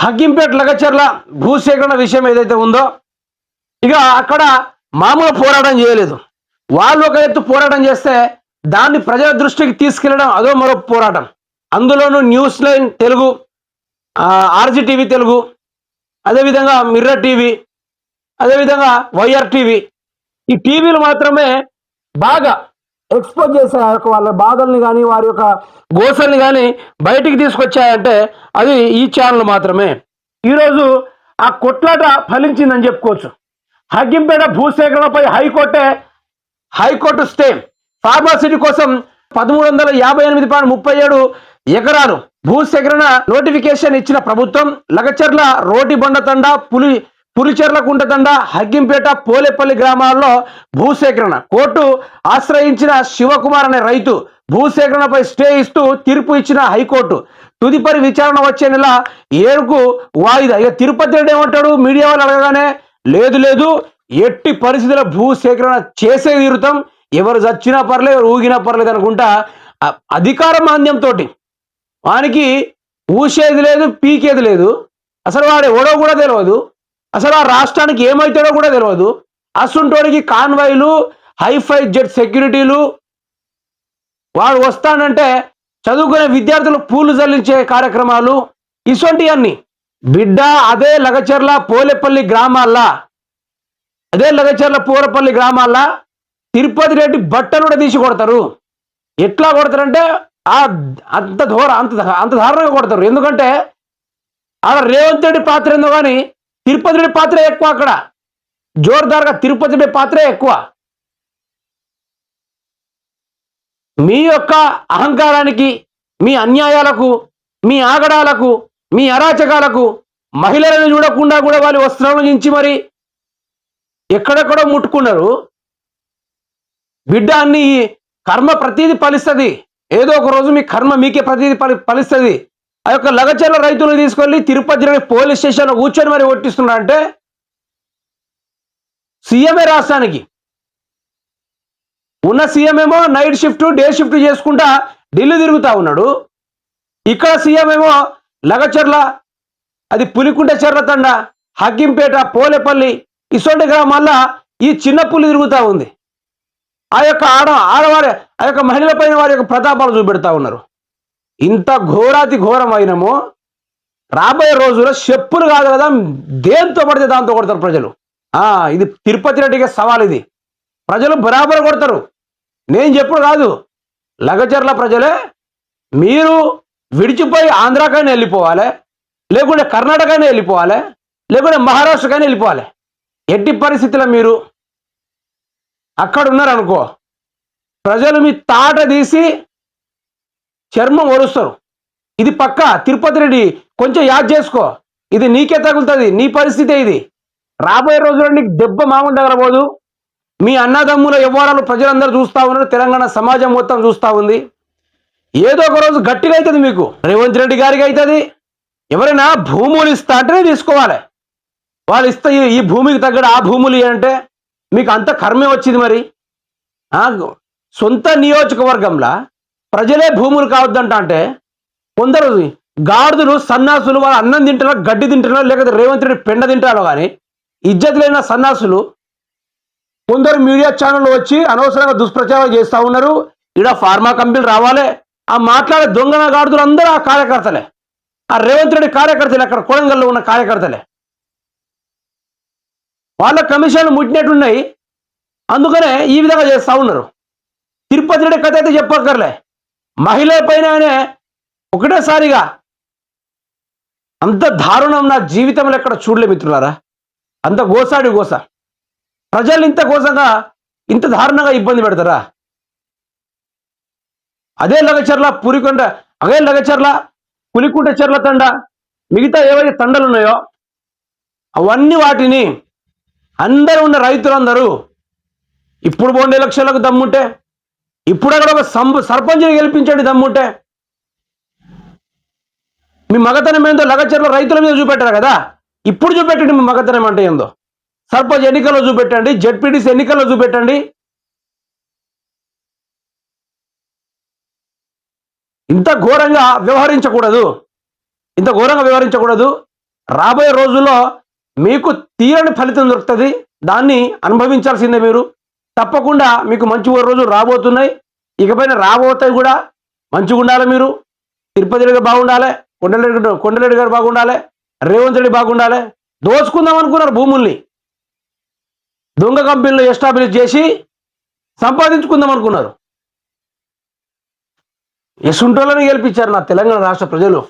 హగ్గింపేట లగచర్ల భూసేకరణ విషయం ఏదైతే ఉందో ఇక అక్కడ మామూలు పోరాటం చేయలేదు. వాళ్ళు ఒక ఎత్తు పోరాటం చేస్తే దాన్ని ప్రజల దృష్టికి తీసుకెళ్లడం అదో మరో పోరాటం. అందులోనూ news line Telugu, RGTV Telugu, అదేవిధంగా మిర్రర్ టీవీ, అదేవిధంగా వైఆర్ టీవీ, ఈ టీవీలు మాత్రమే బాగా ఎక్స్పోజ్ చేసే వాళ్ళ బాధల్ని కానీ వారి యొక్క గోసల్ని కానీ బయటికి తీసుకొచ్చాయంటే అది ఈ ఛానల్ మాత్రమే. ఈరోజు ఆ కొట్లాట ఫలించిందని చెప్పుకోవచ్చు. హగ్గింపేట భూసేకరణపై హైకోర్టు స్టే. ఫార్మాసిటీ కోసం 1358.37 ఎకరాలు భూసేకరణ నోటిఫికేషన్ ఇచ్చిన ప్రభుత్వం లగచర్ల, రోటిబండతండ, పులిచెర్ల కుంటతండ, హగ్గింపేట, పోలేపల్లి గ్రామాల్లో భూసేకరణ. కోర్టు ఆశ్రయించిన శివకుమార్ అనే రైతు భూసేకరణపై స్టే ఇస్తూ తీర్పు ఇచ్చిన హైకోర్టు తుదిపరి విచారణ వచ్చే నెల 7కు వాయిదా. ఇక తిరుపతి రెడ్డి ఏమంటాడు, మీడియా వాళ్ళు అడగగానే లేదు ఎట్టి పరిస్థితుల్లో భూసేకరణ చేసే తీరుతాం, ఎవరు చచ్చినా పర్లేదు, ఎవరు ఊగినా పర్లేదు అనుకుంటా అధికార మాంద్యంతో వానికి ఊసేది లేదు, పీకేది లేదు. అసలు వాడు ఎవడో కూడా తెలియదు, అసలు ఆ రాష్ట్రానికి ఏమవుతాడో కూడా తెలియదు. అసుంటోడికి కాన్వాయ్లు, హైఫై జెట్ సెక్యూరిటీలు, వాడు వస్తానంటే చదువుకునే విద్యార్థులు పూలు జల్లించే కార్యక్రమాలు, ఇటువంటివన్నీ బిడ్డ అదే లగచర్ల పోలేపల్లి గ్రామాల్లో, తిరుపతి రెడ్డి బట్టలు కూడా తీసి కొడతారు. ఎట్లా కొడతారంటే అంత దారుణంగా కొడతారు. ఎందుకంటే ఆడ రేవంత్ రెడ్డి పాత్ర ఏందో కానీ తిరుపతి రెడ్డి పాత్ర ఎక్కువ. అక్కడ జోర్దార్గా తిరుపతి రెడ్డి పాత్రే ఎక్కువ. మీ యొక్క అహంకారానికి, మీ అన్యాయాలకు, మీ ఆగడాలకు, మీ అరాచకాలకు మహిళలను చూడకుండా కూడా వాళ్ళు వస్త్రాలను దించి మరి ఎక్కడెక్కడో ముట్టుకున్నారు. బిడ్డ అన్ని కర్మ ప్రతీది ఫలిస్తుంది. ఏదో ఒక రోజు మీ కర్మ మీకే ప్రతీది ఫలిస్తుంది. ఆ యొక్క లగచర్ల రైతులను తీసుకెళ్లి తిరుపతి పోలీస్ స్టేషన్లో కూర్చొని మరి ఒట్టిస్తున్నా అంటే సీఎంఏ రాష్ట్రానికి ఉన్న సీఎం ఏమో నైట్ షిఫ్ట్, డే షిఫ్ట్ చేసుకుంటా ఢిల్లీ తిరుగుతూ ఉన్నాడు. ఇక్కడ సీఎం ఏమో లగచర్ల, అది పులికుంట చెర్ల తండ, హగ్గింపేట, పోలేపల్లి ఇసోంటి గ్రామాల్లో ఈ చిన్న పులి తిరుగుతూ ఉంది. ఆ యొక్క ఆడవారి ఆ యొక్క మహిళలపైన వారి యొక్క ప్రతాపాలు చూపెడతా ఉన్నారు. ఇంత ఘోరాతి ఘోరం అయినమో రాబోయే రోజుల్లో చెప్పులు కాదు కదా, దేంతో పడితే దాంతో కొడతారు ప్రజలు. ఇది తిరుపతి రెడ్డికి సవాల్. ఇది ప్రజలు బరాబర్ కొడతారు. నేను చెప్పుడు కాదు, లగచర్ల ప్రజలే మీరు విడిచిపోయి ఆంధ్రాకైనా వెళ్ళిపోవాలి, లేకుంటే కర్ణాటకైనా వెళ్ళిపోవాలి, లేకుంటే మహారాష్ట్రకైనా వెళ్ళిపోవాలి. ఎట్టి పరిస్థితుల్లో మీరు అక్కడ ఉన్నారనుకో, ప్రజలు మీ తాట తీసి చర్మం ఒరుస్తారు. ఇది పక్క. తిరుపతి రెడ్డి కొంచెం యాద్ చేసుకో, ఇది నీకే తగులుతుంది. నీ పరిస్థితే ఇది. రాబోయే రోజుల్లో నీకు దెబ్బ మామూలు తగలబోదు. మీ అన్నదమ్ముల వ్యవహారాలు ప్రజలందరూ చూస్తూ ఉన్నారు, తెలంగాణ సమాజం మొత్తం చూస్తూ ఉంది. ఏదో ఒక రోజు గట్టిగా అవుతుంది మీకు. రేవంత్ రెడ్డి గారికి అవుతుంది. ఎవరైనా భూములు ఇస్తా అంటేనే తీసుకోవాలి. వాళ్ళు ఇస్తే ఈ భూమికి తగ్గడ ఆ భూములు అంటే మీకు అంత కర్మే వచ్చింది. మరి సొంత నియోజకవర్గంలో ప్రజలే భూములు కావద్దంట అంటే కొందరు గాడిదలు, సన్నాసులు వాళ్ళు అన్నం తింటారో, గడ్డి తింటారో, లేకపోతే రేవంత్ రెడ్డి పెండ తింటారో కానీ ఇజ్జత్ లేని సన్నాసులు కొందరు మీడియా ఛానళ్ళు వచ్చి అనవసరంగా దుష్ప్రచారం చేస్తూ ఉన్నారు. ఇక్కడ ఫార్మా కంపెనీలు రావాలి, ఆ మాట్లాడే దొంగన గాడుతులు అందరూ ఆ కార్యకర్తలే, ఆ రేవంత్ రెడ్డి కార్యకర్తలే, అక్కడ కొడంగల్లో ఉన్న కార్యకర్తలే. వాళ్ళ కమిషన్లు ముట్టినట్టున్నాయి, అందుకనే ఈ విధంగా చేస్తూ ఉన్నారు. తిరుపతి రెడ్డి కథ అయితే చెప్పక్కర్లే, మహిళల పైన ఒకటేసారిగా అంత దారుణం నా జీవితంలో ఎక్కడ చూడలే మిత్రులారా. అంత గోసాడి గోస. ప్రజలు ఇంత కోసంగా ఇంత దారుణంగా ఇబ్బంది పెడతారా? అదే లగచర్ల పులికుంట చెర్ల తండ, మిగతా ఏవైతే తండలు ఉన్నాయో అవన్నీ వాటిని అందరూ ఉన్న రైతులందరూ ఇప్పుడు పోండి ఎలక్షన్లకు దమ్ముంటే, ఇప్పుడు అక్కడ ఒక సర్పంచ్ని గెలిపించండి దమ్ముంటే. మీ మగతనం ఏందో లగచర్ల రైతుల మీద చూపెట్టారు కదా, ఇప్పుడు చూపెట్టండి మీ మగతనం అంటే ఏందో. సర్పంచ్ ఎన్నికల్లో చూపెట్టండి, జెడ్పీటీసీ ఎన్నికల్లో చూపెట్టండి. ఇంత ఘోరంగా వ్యవహరించకూడదు. రాబోయే రోజుల్లో మీకు తీరని ఫలితం దొరుకుతుంది. దాన్ని అనుభవించాల్సిందే మీరు. తప్పకుండా మీకు మంచి రోజులు రాబోతున్నాయి. ఇకపైన రాబోతాయి కూడా. మంచిగా ఉండాలి మీరు. తిరుపతి రెడ్డి బాగుండాలి, కొండరెడ్డి గారు బాగుండాలి, రేవంత్ రెడ్డి బాగుండాలి. దోచుకుందాం అనుకున్నారు భూముల్ని, దొంగ కంపెనీలో ఎస్టాబ్లిష్ చేసి సంపాదించుకుందాం అనుకున్నారు. ఎసుంటోళ్ళని గెలిపించారు నా తెలంగాణ రాష్ట్ర ప్రజలు.